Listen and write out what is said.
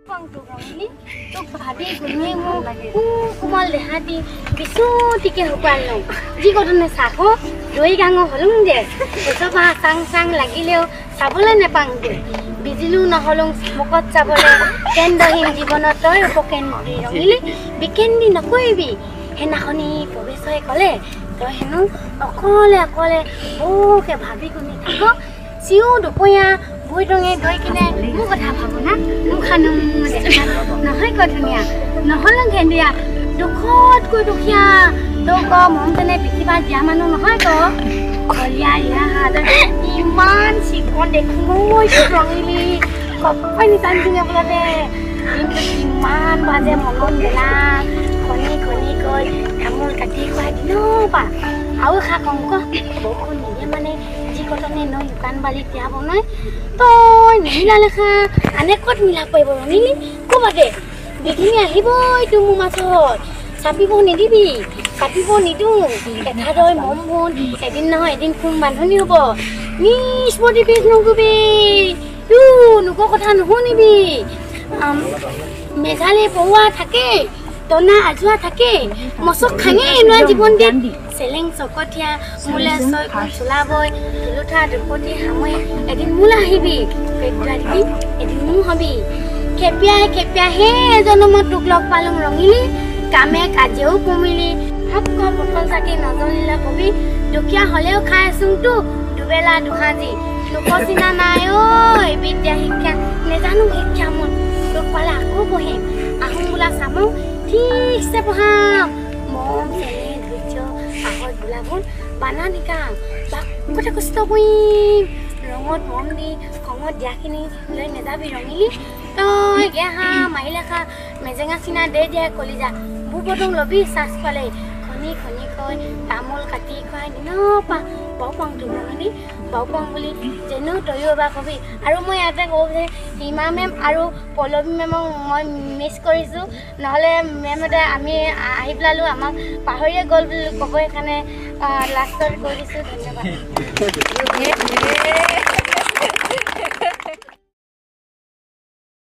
Pangtuangini tok bhadi gunme mo kumal dehati bisu tike hukalno ji godone sakho doi gango holung je soba sang lagileo sabole ne pangde bijilu na holung mokot sabole kendohin jibono toy upoken rongili bikendi nakoibi henakhoni probesoy kole to henu akole oke bhabi guni thako siu dupoya boi donge doi kine mu kotha bhabona mu khanum নহয় ko ধুনিয়া নহলং হেন্দিয়া দুখত কই দুখিয়া দক মন তেনে পিকিবা দিয়া মানুহ নহয় ক কলিয়া ইয়া হাদ ইমান সিকন দেখো মই ৰঙিলি কপানি তান্দিয়া বলতে কিন্তু ইমান বাজে মনন দেলা খনি কই তামোল কাটি খুৱাই দিনো পা আও খা কংক বকুন নিয়ে মানে যি কটনে নয় দোকান বালি তিয়া বনয় তই নিলা লেখা আনে কত মিলা পাইব নিলি কবাদে বিঘিনি আহিবই তুমু মাছত চাপিব নিদিবি কাটিব নিদু এঠাদৈ মম ভোন এদিন নহয় এদিন কোন বান্ধনি হ'ব নিষ্পতি পিছ নগুবি তু নুক কথা নুশুনিবি মেঘালে পৌৱা থাকে তনা আজুৱা থাকে মচক খাঙে এনুৱা জীৱন দি চেলেং চকতিয়া মুলে ছয় কোন চলাবই লুঠা দুপতি হামই এদিন মুলা আহিবি পেটুৱা দিবি এদিন মু হবি খেপিয়া হে জনমত তোক লগ পালং ৰঙিলি কামে কাজেও কমিলি হক পটল চাকি নজলিলা কবি দুখীয়া হলেও খাই আছোং তো দুবেলা দুহাজি লোকচিনা নাই ঐ বিদ্যা শিক্ষা নেজানো শিক্ষা মন তোক পালে আকৌ পঢ়িম আহোম বোলা চামো ঠিকছে পঢ়াম মম চেলে ধৈৰ্য পাহত বোলাবোন বানা নিকাম কথা কষ্ট কৰিম ৰঙত মম দি খঙত দিয়াখিনি লৈ নেযাবি ৰঙিলি তই গেহা মাইলেখা মেজেঙা চিনা দে দিয়া কলিজা বুবটং লবি চাচ পালে খনি কৈ তামোল কাটি খুৱাই দিনপা বাউপাংটো ৰঙিলি বাউপাং বুলি যেনো তয়ো বা কবি আৰু মই ইয়াতে কওঁ যে হিমা মেম আৰু পল্লৱী মেমক মই মিছ কৰিছোঁ নহ'লে মেমহঁতে আমি আহি পেলালোঁ আমাক পাহৰিয়ে গ'ল বুলি ক'ব সেইকাৰণে লাষ্টত কৈ দিছোঁ ধন্যবাদ